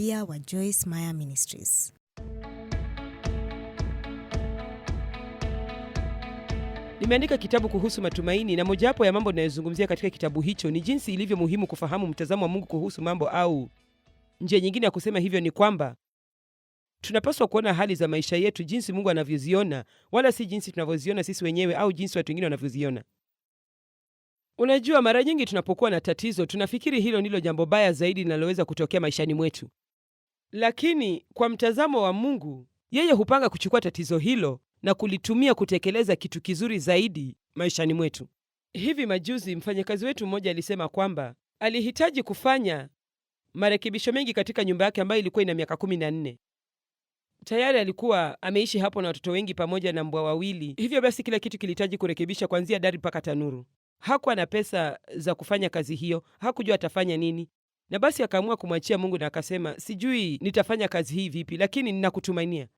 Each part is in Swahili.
Pia wa Joyce Meyer Ministries. Nimeandika kitabu kuhusu matumaini, na mojawapo ya mambo ninayozungumzia katika kitabu hicho ni jinsi ilivyo muhimu kufahamu mtazamo wa Mungu kuhusu mambo, au njia nyingine ya kusema hivyo ni kwamba tunapaswa kuona hali za maisha yetu jinsi Mungu anavyoziona, wala si jinsi tunavyoziona sisi wenyewe au jinsi watu wengine wanavyoziona. Unajua, mara nyingi tunapokuwa na tatizo tunafikiri hilo ndilo jambo baya zaidi linaloweza kutokea maishani mwetu, lakini kwa mtazamo wa Mungu, yeye hupanga kuchukua tatizo hilo na kulitumia kutekeleza kitu kizuri zaidi maishani mwetu. Hivi majuzi mfanyakazi wetu mmoja alisema kwamba alihitaji kufanya marekebisho mengi katika nyumba yake ambayo ilikuwa ina miaka 14. Tayari alikuwa ameishi hapo na watoto wengi pamoja na mbwa wawili. Hivyo basi kila kitu kilihitaji kurekebisha kuanzia dari mpaka tanuru. Hakuwa na pesa za kufanya kazi hiyo, hakujua atafanya nini, na basi akaamua kumwachia Mungu na akasema, sijui nitafanya kazi hii vipi, lakini ninakutumainia.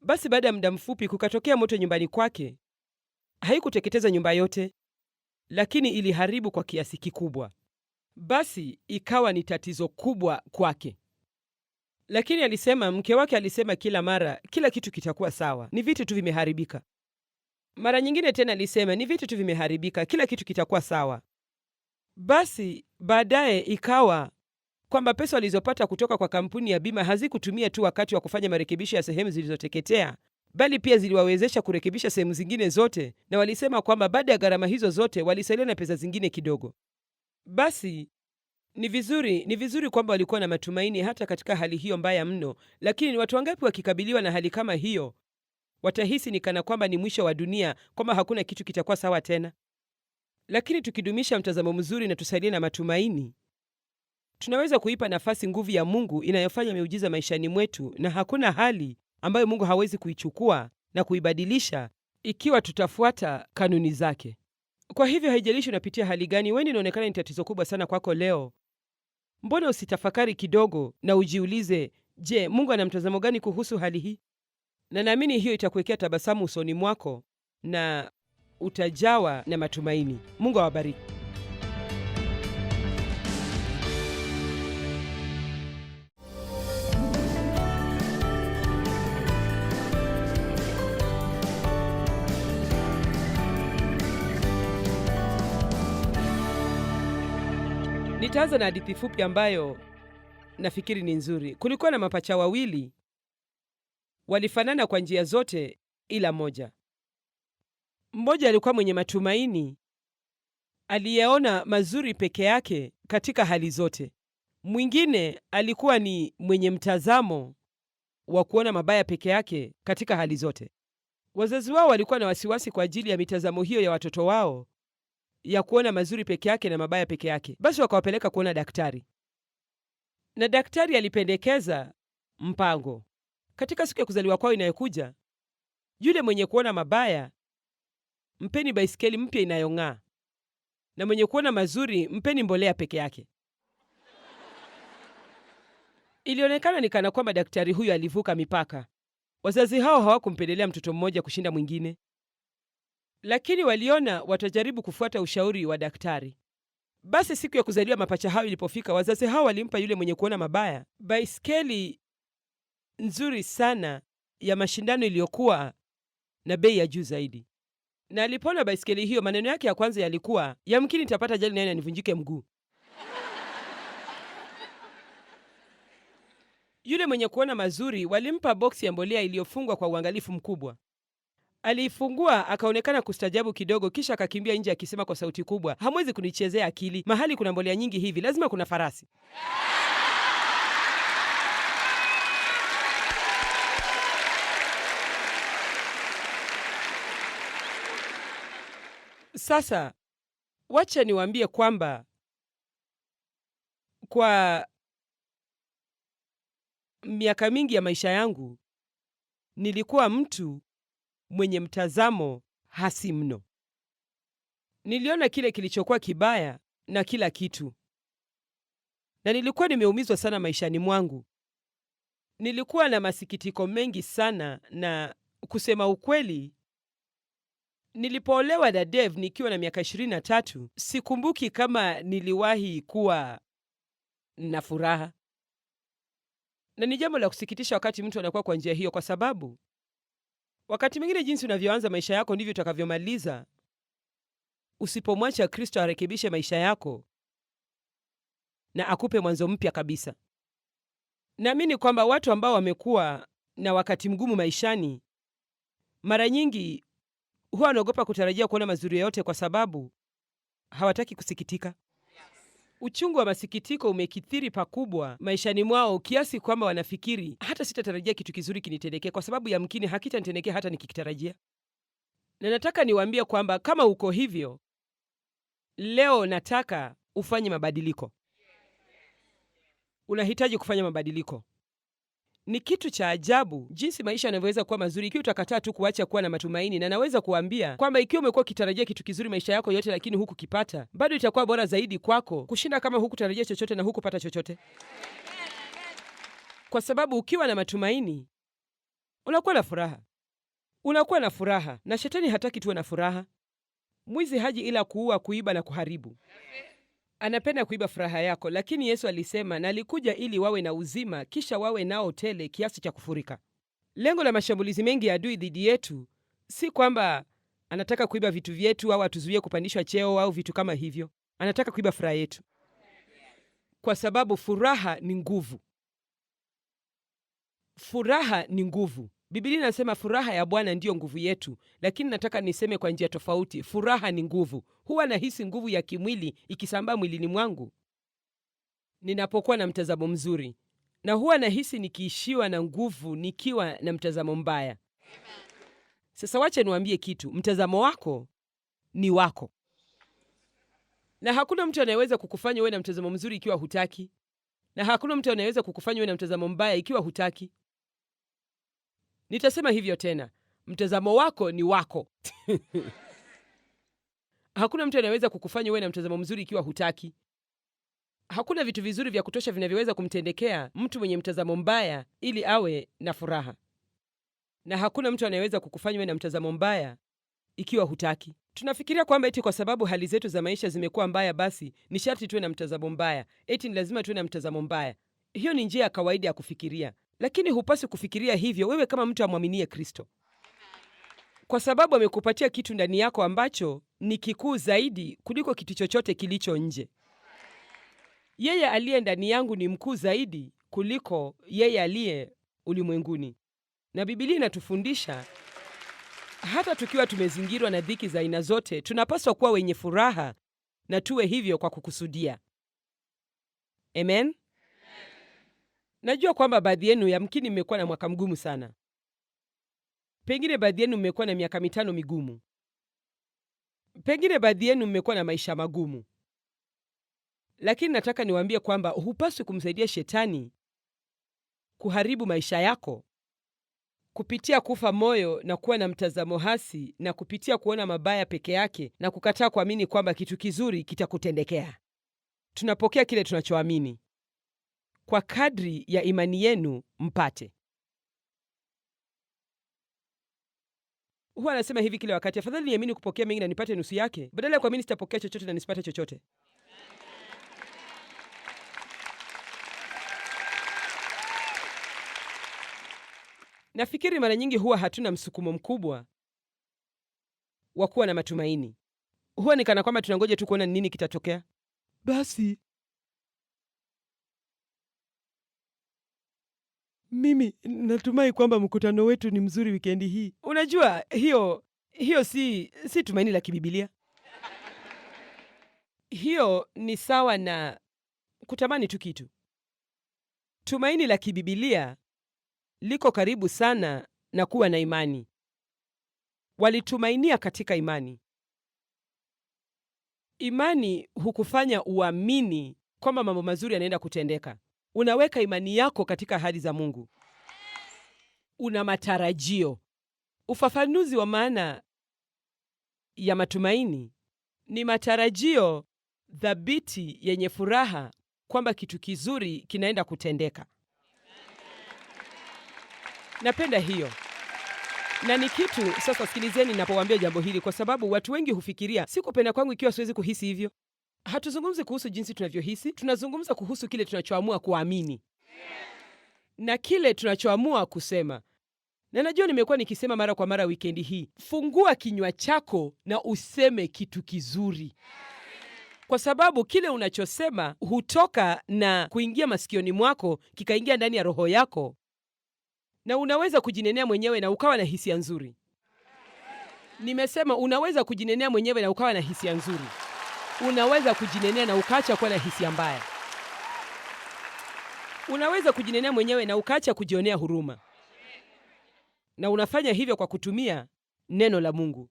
Basi baada ya muda mfupi kukatokea moto nyumbani kwake. Haikuteketeza nyumba yote, lakini iliharibu kwa kiasi kikubwa. Basi ikawa ni tatizo kubwa kwake. Lakini alisema, mke wake alisema kila mara, kila kitu kitakuwa sawa, ni vitu tu vimeharibika. Mara nyingine tena alisema, ni vitu tu vimeharibika, kila kitu kitakuwa sawa. Basi baadaye ikawa kwamba pesa walizopata kutoka kwa kampuni ya bima hazikutumia tu wakati wa kufanya marekebisho ya sehemu zilizoteketea, bali pia ziliwawezesha kurekebisha sehemu zingine zote, na walisema kwamba baada ya gharama hizo zote walisalia na pesa zingine kidogo. Basi ni vizuri kwamba walikuwa na matumaini hata katika hali hiyo mbaya mno, lakini ni watu wangapi wakikabiliwa na hali kama hiyo watahisi ni kana kwamba ni mwisho wa dunia, kwamba hakuna kitu kitakuwa sawa tena. Lakini tukidumisha mtazamo mzuri na tusaidie na matumaini, tunaweza kuipa nafasi nguvu ya Mungu inayofanya miujiza maishani mwetu, na hakuna hali ambayo Mungu hawezi kuichukua na kuibadilisha ikiwa tutafuata kanuni zake. Kwa hivyo haijalishi unapitia hali gani, wewe inaonekana ni tatizo kubwa sana kwako leo, mbona usitafakari kidogo na ujiulize, je, Mungu ana mtazamo gani kuhusu hali hii? Na naamini hiyo itakuwekea tabasamu usoni mwako na utajawa na matumaini. Mungu awabariki. Nitaanza na hadithi fupi ambayo nafikiri ni nzuri. Kulikuwa na mapacha wawili, walifanana kwa njia zote ila moja. Mmoja alikuwa mwenye matumaini, aliyeona mazuri peke yake katika hali zote. Mwingine alikuwa ni mwenye mtazamo wa kuona mabaya peke yake katika hali zote. Wazazi wao walikuwa na wasiwasi kwa ajili ya mitazamo hiyo ya watoto wao ya kuona mazuri peke yake na mabaya peke yake. Basi wakawapeleka kuona daktari, na daktari alipendekeza mpango. Katika siku ya kuzaliwa kwao inayokuja, yule mwenye kuona mabaya mpeni baisikeli mpya inayong'aa, na mwenye kuona mazuri mpeni mbolea peke yake. Ilionekana ni kana kwamba daktari huyu alivuka mipaka. Wazazi hao hawakumpendelea mtoto mmoja kushinda mwingine, lakini waliona watajaribu kufuata ushauri wa daktari. Basi siku ya kuzaliwa mapacha hao ilipofika, wazazi hao walimpa yule mwenye kuona mabaya baisikeli nzuri sana ya mashindano iliyokuwa na bei ya juu zaidi. Na alipoona baisikeli hiyo, maneno yake ya kwanza yalikuwa, yamkini nitapata ajali naye na nivunjike mguu. Yule mwenye kuona mazuri walimpa boksi ya mbolea iliyofungwa kwa uangalifu mkubwa. Aliifungua, akaonekana kustajabu kidogo, kisha akakimbia nje akisema kwa sauti kubwa, hamwezi kunichezea akili, mahali kuna mbolea nyingi hivi lazima kuna farasi. Sasa wacha niwaambie kwamba kwa miaka mingi ya maisha yangu nilikuwa mtu mwenye mtazamo hasi mno. Niliona kile kilichokuwa kibaya na kila kitu, na nilikuwa nimeumizwa sana maishani mwangu. Nilikuwa na masikitiko mengi sana, na kusema ukweli, nilipoolewa na Dave nikiwa na miaka 23, sikumbuki kama niliwahi kuwa na furaha. Na ni jambo la kusikitisha wakati mtu anakuwa kwa njia hiyo, kwa sababu wakati mwingine jinsi unavyoanza maisha yako ndivyo utakavyomaliza usipomwacha Kristo arekebishe maisha yako na akupe mwanzo mpya kabisa. Naamini kwamba watu ambao wamekuwa na wakati mgumu maishani mara nyingi huwa wanaogopa kutarajia kuona mazuri yote kwa sababu hawataki kusikitika. Uchungu wa masikitiko umekithiri pakubwa maishani mwao kiasi kwamba wanafikiri hata sitatarajia kitu kizuri kinitendekee kwa sababu yamkini hakitanitendekea hata nikikitarajia. Na nataka niwaambie kwamba kama uko hivyo, leo nataka ufanye mabadiliko. Unahitaji kufanya mabadiliko. Ni kitu cha ajabu jinsi maisha yanavyoweza kuwa mazuri ikiwa utakataa tu kuacha kuwa na matumaini, na naweza kuambia kwamba ikiwa umekuwa ukitarajia kitu kizuri maisha yako yote lakini hukukipata, bado itakuwa bora zaidi kwako kushinda kama hukutarajia chochote na hukupata chochote. Kwa sababu ukiwa na matumaini, unakuwa na furaha. Unakuwa na furaha, na shetani hataki tuwe na furaha. Mwizi haji ila kuua, kuiba na kuharibu. Anapenda kuiba furaha yako, lakini Yesu alisema, na alikuja ili wawe na uzima, kisha wawe nao tele kiasi cha kufurika. Lengo la mashambulizi mengi ya adui dhidi yetu si kwamba anataka kuiba vitu vyetu au atuzuie kupandishwa cheo au vitu kama hivyo. Anataka kuiba furaha yetu, kwa sababu furaha ni nguvu. Furaha ni nguvu. Biblia inasema furaha ya Bwana ndiyo nguvu yetu, lakini nataka niseme kwa njia tofauti. Furaha ni nguvu. Huwa nahisi nguvu ya kimwili ikisambaa mwilini mwangu ninapokuwa na mtazamo mzuri, na huwa nahisi nikiishiwa na nguvu nikiwa na mtazamo mbaya. Sasa wacha niwaambie kitu, mtazamo wako ni wako, na hakuna mtu anayeweza kukufanya uwe na mtazamo mzuri ikiwa hutaki, na hakuna mtu anayeweza kukufanya uwe na mtazamo mbaya ikiwa hutaki. Nitasema hivyo tena, mtazamo wako ni wako. Hakuna mtu anayeweza kukufanya uwe na mtazamo mzuri ikiwa hutaki. Hakuna vitu vizuri vya kutosha vinavyoweza kumtendekea mtu mwenye mtazamo mbaya ili awe na furaha, na hakuna mtu anayeweza kukufanya uwe na mtazamo mbaya ikiwa hutaki. Tunafikiria kwamba eti kwa sababu hali zetu za maisha zimekuwa mbaya basi ni sharti tuwe na mtazamo mbaya, eti ni lazima tuwe na mtazamo mbaya. Hiyo ni njia ya kawaida ya kufikiria, lakini hupaswi kufikiria hivyo wewe kama mtu amwaminie Kristo, kwa sababu amekupatia kitu ndani yako ambacho ni kikuu zaidi kuliko kitu chochote kilicho nje. Yeye aliye ndani yangu ni mkuu zaidi kuliko yeye aliye ulimwenguni. Na Biblia inatufundisha hata tukiwa tumezingirwa na dhiki za aina zote, tunapaswa kuwa wenye furaha na tuwe hivyo kwa kukusudia. Amen. Najua kwamba baadhi yenu yamkini mmekuwa na mwaka mgumu sana. Pengine baadhi yenu mmekuwa na miaka 5 migumu. Pengine baadhi yenu mmekuwa na maisha magumu. Lakini nataka niwaambie kwamba hupaswi kumsaidia shetani kuharibu maisha yako kupitia kufa moyo na kuwa na mtazamo hasi na kupitia kuona mabaya peke yake na kukataa kuamini kwamba kitu kizuri kitakutendekea. Tunapokea kile tunachoamini. Kwa kadri ya imani yenu mpate. Huwa anasema hivi kila wakati, afadhali niamini kupokea mengi na nipate nusu yake, badala ya kuamini sitapokea chochote na nisipate chochote. Nafikiri mara nyingi huwa hatuna msukumo mkubwa wa kuwa na matumaini. Huwa ni kana kwamba tunangoja tu kuona nini kitatokea. Basi mimi natumai kwamba mkutano wetu ni mzuri wikendi hii. Unajua, hiyo si tumaini la kibibilia. Hiyo ni sawa na kutamani tu kitu. Tumaini la kibibilia liko karibu sana na kuwa na imani. Walitumainia katika imani. Imani hukufanya uamini kwamba mambo mazuri yanaenda kutendeka. Unaweka imani yako katika ahadi za Mungu. Una matarajio. Ufafanuzi wa maana ya matumaini ni matarajio thabiti yenye furaha kwamba kitu kizuri kinaenda kutendeka. Napenda hiyo. Na ni kitu, sasa sikilizeni ninapowaambia jambo hili, kwa sababu watu wengi hufikiria si kupenda kwangu ikiwa siwezi kuhisi hivyo. Hatuzungumzi kuhusu jinsi tunavyohisi, tunazungumza kuhusu kile tunachoamua kuamini. na kile tunachoamua kusema. Na najua nimekuwa nikisema mara kwa mara wikendi hii, fungua kinywa chako na useme kitu kizuri, kwa sababu kile unachosema hutoka na kuingia masikioni mwako, kikaingia ndani ya roho yako, na unaweza kujinenea mwenyewe na ukawa na hisia nzuri. Nimesema unaweza kujinenea mwenyewe na ukawa na hisia nzuri. Unaweza kujinenea na ukaacha kuwa na hisia mbaya. Unaweza kujinenea mwenyewe na ukaacha kujionea huruma. Na unafanya hivyo kwa kutumia neno la Mungu.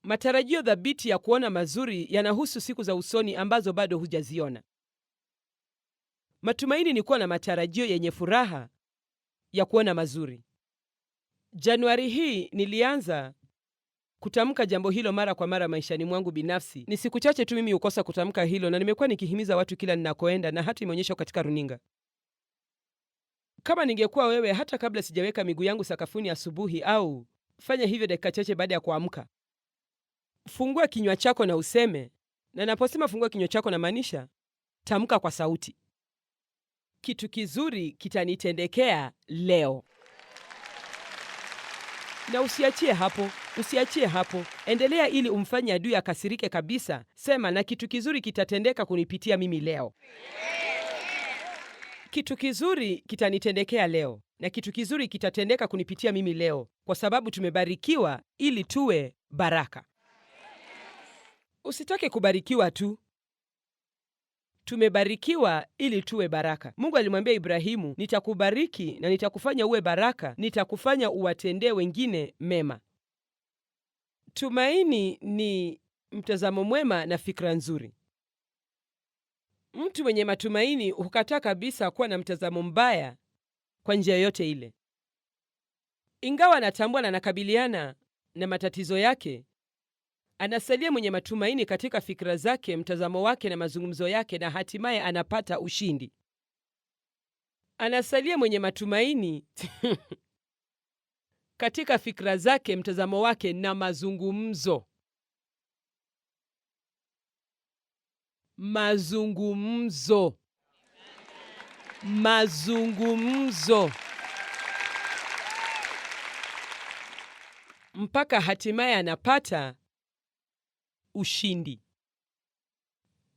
Matarajio thabiti ya kuona mazuri yanahusu siku za usoni ambazo bado hujaziona. Matumaini ni kuwa na matarajio yenye furaha ya kuona mazuri. Januari hii nilianza kutamka jambo hilo mara kwa mara maishani mwangu binafsi. Ni siku chache tu mimi hukosa kutamka hilo, na nimekuwa nikihimiza watu kila ninakoenda, na hata imeonyeshwa katika runinga. Kama ningekuwa wewe, hata kabla sijaweka miguu yangu sakafuni asubuhi, au fanya hivyo dakika chache baada ya kuamka, fungua kinywa chako na useme. Na naposema fungua kinywa chako, namaanisha tamka kwa sauti, kitu kizuri kitanitendekea leo. Na usiachie hapo. Endelea ili umfanye adui akasirike kabisa. Sema, na kitu kizuri kitatendeka kunipitia mimi leo. Kitu kizuri kitanitendekea leo, na kitu kizuri kitatendeka kunipitia mimi leo, kwa sababu tumebarikiwa ili tuwe baraka. Usitake kubarikiwa tu. Tumebarikiwa ili tuwe baraka. Mungu alimwambia Ibrahimu, nitakubariki na nitakufanya uwe baraka, nitakufanya uwatendee wengine mema. Tumaini ni mtazamo mwema na fikra nzuri. Mtu mwenye matumaini hukataa kabisa kuwa na mtazamo mbaya kwa njia yoyote ile. Ingawa anatambua na anakabiliana na matatizo yake, anasalia mwenye matumaini katika fikra zake, mtazamo wake na mazungumzo yake, na hatimaye anapata ushindi. Anasalia mwenye matumaini katika fikra zake, mtazamo wake na mazungumzo. Mazungumzo. Mpaka hatimaye anapata ushindi.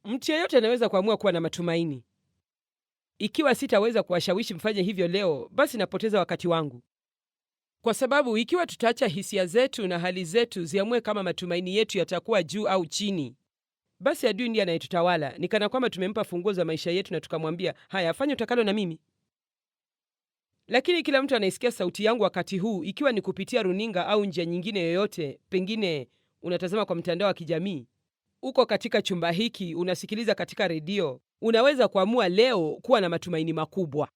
Mtu yeyote anaweza kuamua kuwa na matumaini. Ikiwa sitaweza kuwashawishi mfanye hivyo leo, basi napoteza wakati wangu. Kwa sababu ikiwa tutaacha hisia zetu na hali zetu ziamue kama matumaini yetu yatakuwa juu au chini, basi adui ndiye anayetutawala. Ni kana kwamba tumempa funguo za maisha yetu na tukamwambia, haya, fanya utakalo na mimi. Lakini kila mtu anaisikia sauti yangu wakati huu, ikiwa ni kupitia runinga au njia nyingine yoyote, pengine unatazama kwa mtandao wa kijamii, uko katika chumba hiki, unasikiliza katika redio, unaweza kuamua leo kuwa na matumaini makubwa.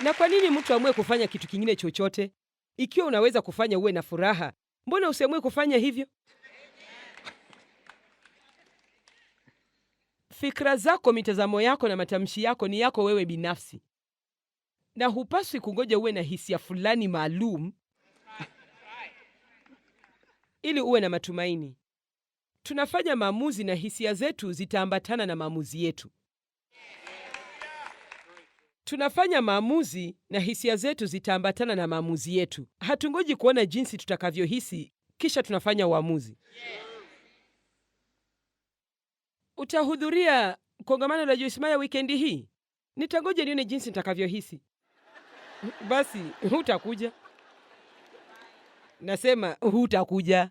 Na kwa nini mtu amue kufanya kitu kingine chochote? Ikiwa unaweza kufanya uwe na furaha, mbona usiamue kufanya hivyo? Fikra zako, mitazamo yako na matamshi yako ni yako wewe binafsi, na hupaswi kungoja uwe na hisia fulani maalum ili uwe na matumaini. Tunafanya maamuzi na hisia zetu zitaambatana na maamuzi yetu. Tunafanya maamuzi na hisia zetu zitaambatana na maamuzi yetu. Hatungoji kuona jinsi tutakavyohisi kisha tunafanya uamuzi. Utahudhuria kongamano la Joyce Meyer wikendi hii? Nitangoja nione jinsi nitakavyohisi. Basi hutakuja. Nasema hutakuja.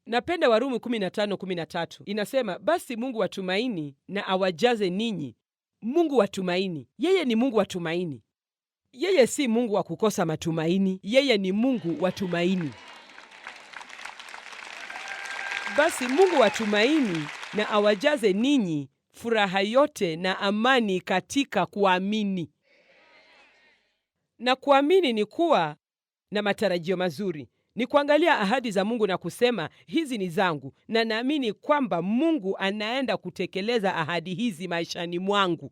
Napenda Warumi 15:13. Inasema, basi Mungu wa tumaini na awajaze ninyi. Mungu wa tumaini. Yeye ni Mungu wa tumaini. Yeye si Mungu wa kukosa matumaini. Yeye ni Mungu wa tumaini. Basi Mungu wa tumaini na awajaze ninyi furaha yote na amani katika kuamini. Na kuamini ni kuwa na matarajio mazuri. Ni kuangalia ahadi za Mungu na kusema, hizi ni zangu, na naamini kwamba Mungu anaenda kutekeleza ahadi hizi maishani mwangu.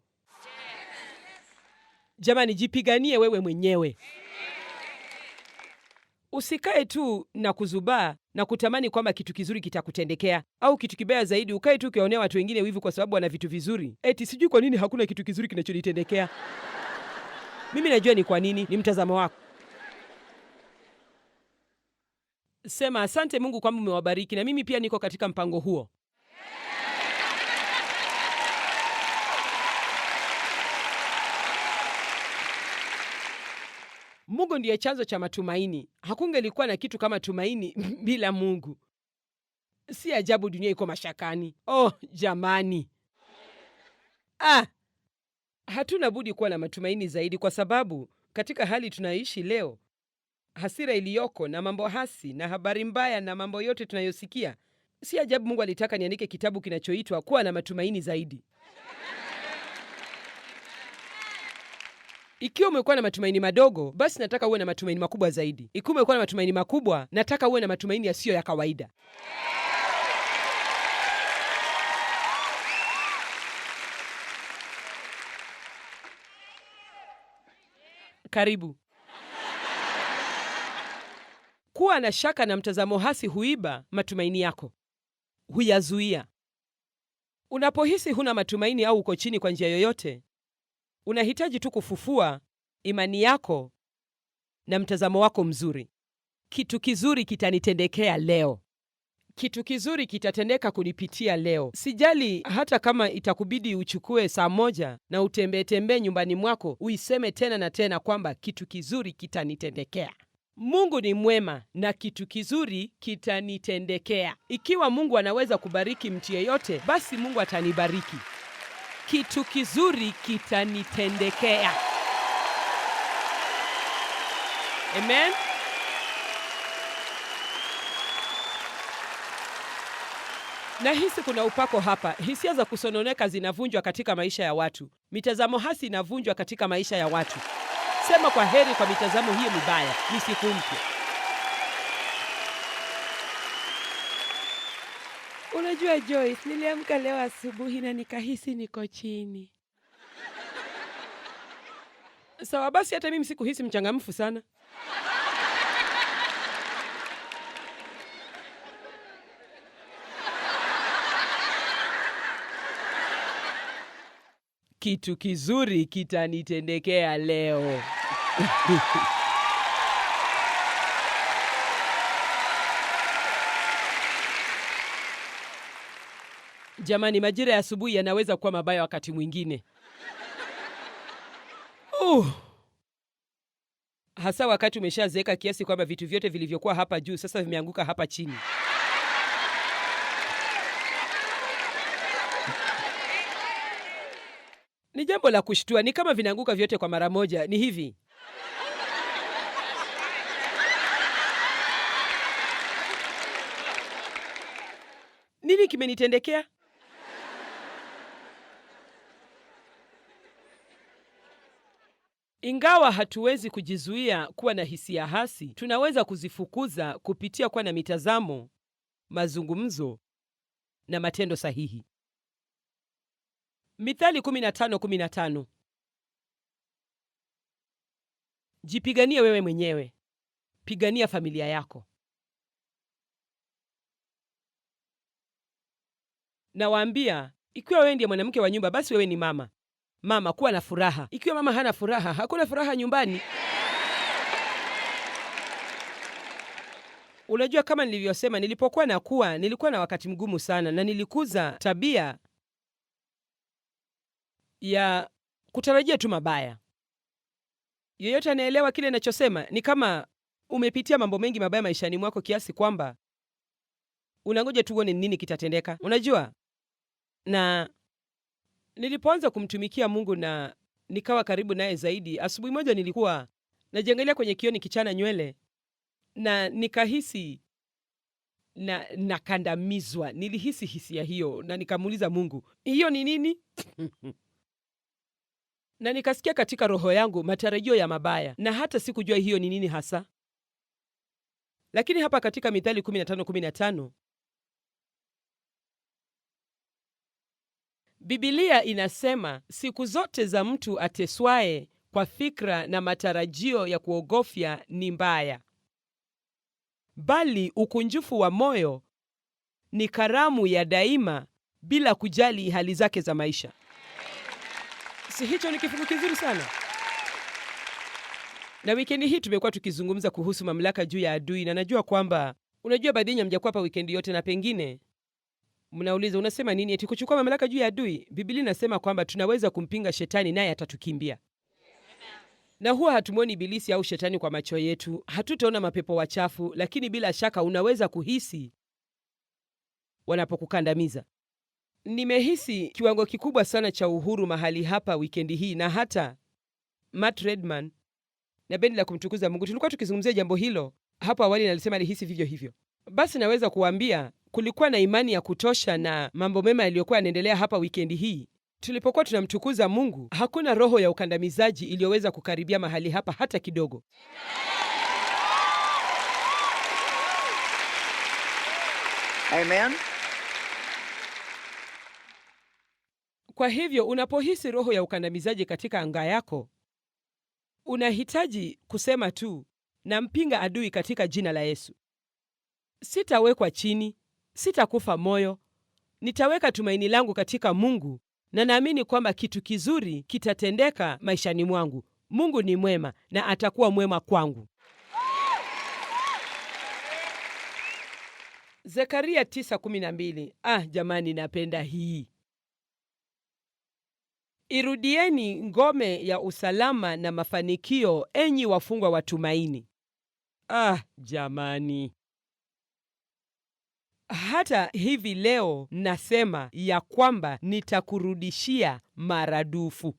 Jamani, jipiganie wewe mwenyewe. Usikae tu na kuzubaa na kutamani kwamba kitu kizuri kitakutendekea, au kitu kibaya zaidi, ukae tu ukionea watu wengine wivu kwa sababu wana vitu vizuri. Eti sijui kwa nini hakuna kitu kizuri kinachonitendekea. Mimi najua ni kwa nini. Ni mtazamo wako. Sema asante Mungu kwamba umewabariki, na mimi pia niko katika mpango huo. Mungu ndiye chanzo cha matumaini. Hakungelikuwa na kitu kama tumaini bila Mungu. Si ajabu dunia iko mashakani. Oh jamani, hatuna budi kuwa na matumaini zaidi, kwa sababu katika hali tunaishi leo, hasira iliyoko na mambo hasi na habari mbaya na mambo yote tunayosikia, si ajabu Mungu alitaka niandike kitabu kinachoitwa Kuwa na Matumaini Zaidi. Ikiwa umekuwa na matumaini madogo, basi nataka uwe na matumaini makubwa zaidi. Ikiwa umekuwa na matumaini makubwa, nataka uwe na matumaini yasiyo ya kawaida. Karibu. Kuwa na shaka na mtazamo hasi huiba matumaini yako, huyazuia. Unapohisi huna matumaini au uko chini kwa njia yoyote, unahitaji tu kufufua imani yako na mtazamo wako mzuri. Kitu kizuri kitanitendekea leo. Kitu kizuri kitatendeka kunipitia leo. Sijali hata kama itakubidi uchukue saa moja na utembee nyumbani mwako uiseme tena na tena kwamba kitu kizuri kitanitendekea. Mungu ni mwema na kitu kizuri kitanitendekea. Ikiwa Mungu anaweza kubariki mtu yeyote, basi Mungu atanibariki. Kitu kizuri kitanitendekea. Amen. Nahisi kuna upako hapa. Hisia za kusononeka zinavunjwa katika maisha ya watu. Mitazamo hasi inavunjwa katika maisha ya watu. Sema kwa heri kwa mitazamo hiyo mibaya. Ni siku mpya. Unajua Joyce, niliamka leo asubuhi na nikahisi niko chini. Sawa basi, hata mimi sikuhisi mchangamfu sana. Kitu kizuri kitanitendekea leo. Jamani, majira ya asubuhi yanaweza kuwa mabaya wakati mwingine. Hasa wakati umeshazeeka kiasi kwamba vitu vyote vilivyokuwa hapa juu sasa vimeanguka hapa chini. Ni jambo la kushtua, ni kama vinaanguka vyote kwa mara moja. Ni hivi. Nini kimenitendekea? Ingawa hatuwezi kujizuia kuwa na hisia hasi, tunaweza kuzifukuza kupitia kuwa na mitazamo, mazungumzo na matendo sahihi. Mithali 15:15. Jipiganie wewe mwenyewe. Pigania familia yako. Nawaambia, ikiwa wewe ndiye mwanamke wa nyumba, basi wewe ni mama. Mama, kuwa na furaha. Ikiwa mama hana furaha, hakuna furaha nyumbani. Unajua, kama nilivyosema, nilikuwa na wakati mgumu sana, na nilikuza tabia ya kutarajia tu mabaya. Yeyote anaelewa kile ninachosema? Ni kama umepitia mambo mengi mabaya maishani mwako kiasi kwamba unangoja tu uone nini kitatendeka. Unajua? Na nilipoanza kumtumikia Mungu na nikawa karibu naye zaidi, asubuhi moja nilikuwa najiangalia kwenye kioo nikichana nywele na nikahisi nakandamizwa. Nilihisi hisia hiyo na nikamuuliza Mungu, hiyo ni nini? Na nikasikia katika roho yangu matarajio ya mabaya, na hata sikujua hiyo ni nini hasa. Lakini hapa katika Mithali 15:15 Biblia inasema, siku zote za mtu ateswaye kwa fikra na matarajio ya kuogofya ni mbaya. bali ukunjufu wa moyo ni karamu ya daima bila kujali hali zake za maisha. Si hicho ni kifungu kizuri sana? Na wikendi hii tumekuwa tukizungumza kuhusu mamlaka juu ya adui, na najua kwamba unajua baadhi ya mjakuwa hapa wikendi yote, na pengine mnauliza unasema nini eti kuchukua mamlaka juu ya adui? Biblia inasema kwamba tunaweza kumpinga shetani naye atatukimbia. Na huwa hatumwoni ibilisi au shetani kwa macho yetu, hatutaona mapepo wachafu, lakini bila shaka unaweza kuhisi wanapokukandamiza. Nimehisi kiwango kikubwa sana cha uhuru mahali hapa wikendi hii, na hata Matt Redman na bendi la kumtukuza Mungu tulikuwa tukizungumzia jambo hilo hapo awali, na alisema alihisi vivyo hivyo. Basi naweza kuambia kulikuwa na imani ya kutosha na mambo mema yaliyokuwa yanaendelea hapa wikendi hii. Tulipokuwa tunamtukuza Mungu, hakuna roho ya ukandamizaji iliyoweza kukaribia mahali hapa hata kidogo. Amen. Kwa hivyo unapohisi roho ya ukandamizaji katika anga yako, unahitaji kusema tu, nampinga adui katika jina la Yesu. Sitawekwa chini, sitakufa moyo, nitaweka tumaini langu katika Mungu, na naamini kwamba kitu kizuri kitatendeka maishani mwangu. Mungu ni mwema na atakuwa mwema kwangu. Zekaria 9:12. Jamani, napenda hii. Irudieni ngome ya usalama na mafanikio, enyi wafungwa wa tumaini. Jamani. Hata hivi leo nasema ya kwamba nitakurudishia maradufu.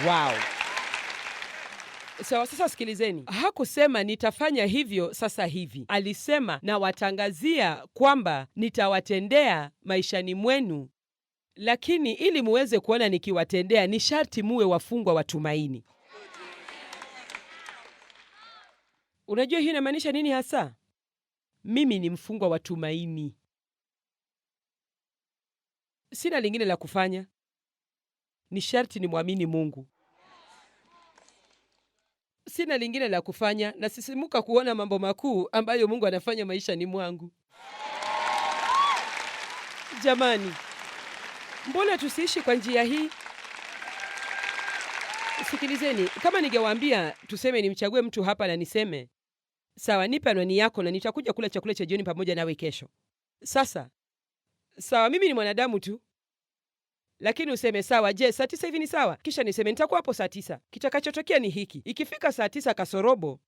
Wow. Sasa sikilizeni. Hakusema nitafanya hivyo sasa hivi. Alisema nawatangazia kwamba nitawatendea maishani mwenu, lakini ili muweze kuona nikiwatendea ni sharti muwe wafungwa wa tumaini. Unajua hii inamaanisha nini hasa? Mimi ni mfungwa wa tumaini. Sina lingine la kufanya. Ni sharti nimwamini Mungu. Sina lingine la kufanya, na sisimuka kuona mambo makuu ambayo Mungu anafanya maishani mwangu. Jamani, mbona tusiishi kwa njia hii? Sikilizeni, kama ningewaambia tuseme nimchague mtu hapa na niseme, sawa, nipe anwani yako na nitakuja kula chakula cha jioni pamoja nawe kesho. Sasa, sawa, mimi ni mwanadamu tu. Lakini useme sawa, je, saa 9 hivi ni sawa? Kisha niseme nitakuwa hapo saa 9. Kitakachotokea ni hiki. Ikifika saa 9 kasorobo,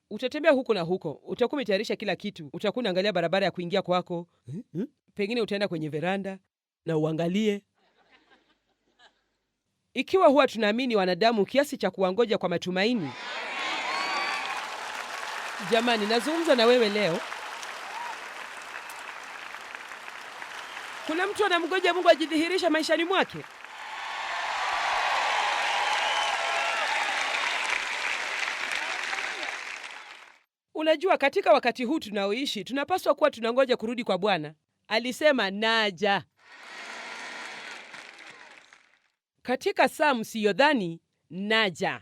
utatembea huko na huko. Utakuwa umetayarisha kila kitu. Utakuwa unaangalia barabara ya kuingia kwako. Pengine utaenda kwenye veranda na uangalie. Ikiwa huwa tunaamini wanadamu kiasi cha kuwangoja kwa matumaini. Jamani, nazungumza na wewe leo. Kuna mtu anamgoja Mungu ajidhihirisha maishani mwake? Unajua, katika wakati huu tunaoishi, tunapaswa kuwa tunangoja kurudi kwa Bwana. Alisema naja. Katika saa msiyodhani, naja.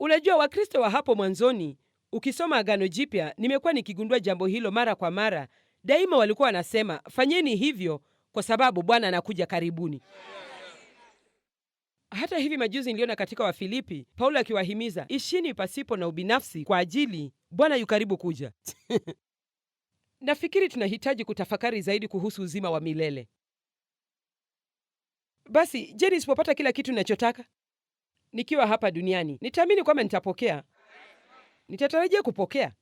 Unajua, Wakristo wa hapo mwanzoni, ukisoma Agano Jipya, nimekuwa nikigundua jambo hilo mara kwa mara. Daima walikuwa wanasema, fanyeni hivyo kwa sababu Bwana anakuja karibuni. Hata hivi majuzi niliona katika Wafilipi, Paulo akiwahimiza, ishini pasipo na ubinafsi kwa ajili Bwana yu karibu kuja. Nafikiri tunahitaji kutafakari zaidi kuhusu uzima wa milele. Basi, je, nisipopata kila kitu ninachotaka nikiwa hapa duniani, nitaamini kwamba nitapokea? Nitatarajia kupokea.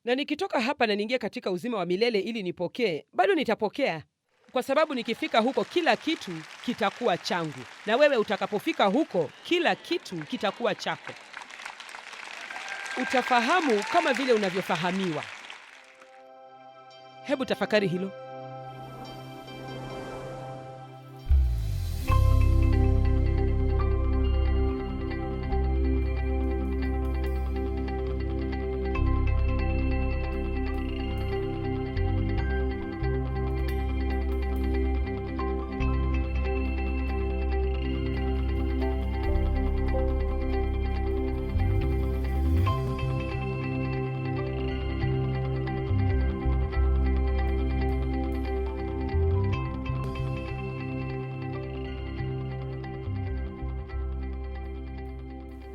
Na nikitoka hapa na niingia katika uzima wa milele ili nipokee, bado nitapokea. Kwa sababu nikifika huko kila kitu kitakuwa changu. Na wewe utakapofika huko kila kitu kitakuwa chako. Utafahamu kama vile unavyofahamiwa. Hebu tafakari hilo.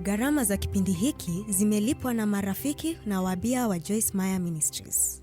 Gharama za kipindi hiki zimelipwa na marafiki na wabia wa Joyce Meyer Ministries.